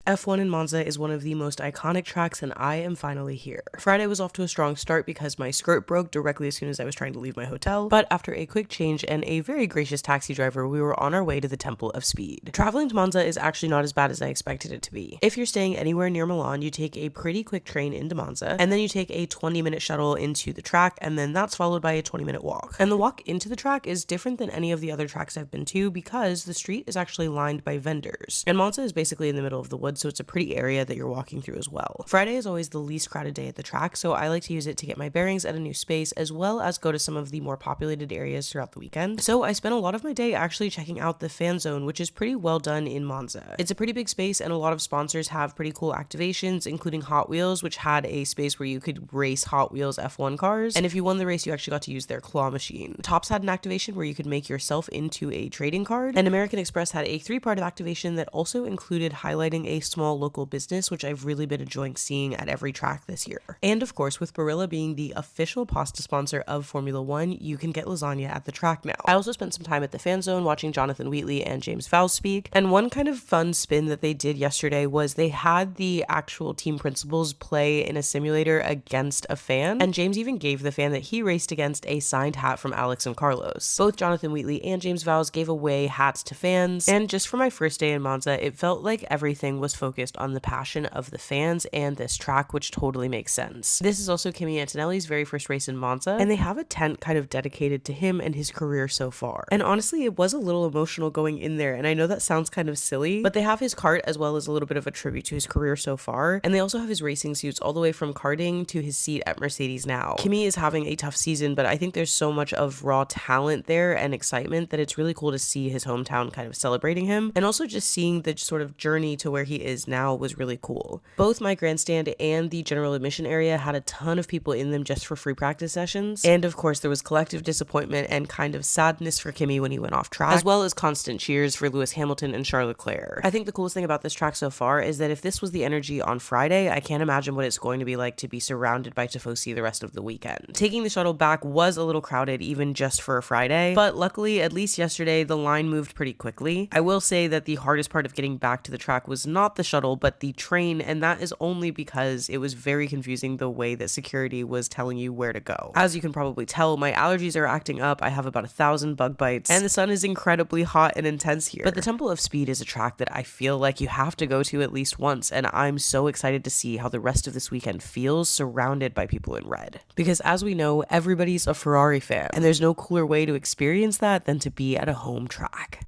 F1 in Monza is one of the most iconic tracks and I am finally here. Friday was off to a strong start because my skirt broke directly as soon as I was trying to leave my hotel, but after a quick change and a very gracious taxi driver, we were on our way to the Temple of Speed. Traveling to Monza is actually not as bad as I expected it to be. If you're staying anywhere near Milan, you take a pretty quick train into Monza, and then you take a 20-minute shuttle into the track, and then that's followed by a 20-minute walk. And the walk into the track is different than any of the other tracks I've been to because the street is actually lined by vendors. And Monza is basically in the middle of the woods, so it's a pretty area that you're walking through as well. Friday is always the least crowded day at the track, so I like to use it to get my bearings at a new space as well as go to some of the more populated areas throughout the weekend. So I spent a lot of my day actually checking out the fan zone, which is pretty well done in Monza. It's a pretty big space and a lot of sponsors have pretty cool activations, including Hot Wheels, which had a space where you could race Hot Wheels F1 cars, and if you won the race you actually got to use their claw machine. Tops had an activation where you could make yourself into a trading card, and American Express had a 3-part activation that also included highlighting a small local business, which I've really been enjoying seeing at every track this year. And of course, with Barilla being the official pasta sponsor of Formula One, you can get lasagna at the track now. I also spent some time at the fan zone watching Jonathan Wheatley and James Vowles speak, and one kind of fun spin that they did yesterday was they had the actual team principals play in a simulator against a fan, and James even gave the fan that he raced against a signed hat from Alex and Carlos. Both Jonathan Wheatley and James Vowles gave away hats to fans, and just for my first day in Monza, it felt like everything was focused on the passion of the fans and this track, which totally makes sense. This is also Kimi Antonelli's very first race in Monza, and they have a tent kind of dedicated to him and his career so far. And honestly, it was a little emotional going in there, and I know that sounds kind of silly, but they have his cart as well as a little bit of a tribute to his career so far, and they also have his racing suits all the way from karting to his seat at Mercedes now. Kimi is having a tough season, but I think there's so much of raw talent there and excitement that it's really cool to see his hometown kind of celebrating him, and also just seeing the sort of journey to where he is now was really cool. Both my grandstand and the general admission area had a ton of people in them just for free practice sessions, and of course there was collective disappointment and kind of sadness for Kimi when he went off track, as well as constant cheers for Lewis Hamilton and Charles Leclerc. I think the coolest thing about this track so far is that if this was the energy on Friday, I can't imagine what it's going to be like to be surrounded by Tifosi the rest of the weekend. Taking the shuttle back was a little crowded even just for a Friday, but luckily at least yesterday the line moved pretty quickly. I will say that the hardest part of getting back to the track was not the shuttle but the train, and that is only because it was very confusing the way that security was telling you where to go. As you can probably tell, my allergies are acting up. I have about 1,000 bug bites and the sun is incredibly hot and intense here. But the Temple of Speed is a track that I feel like you have to go to at least once, and I'm so excited to see how the rest of this weekend feels surrounded by people in red. Because as we know, everybody's a Ferrari fan, and there's no cooler way to experience that than to be at a home track.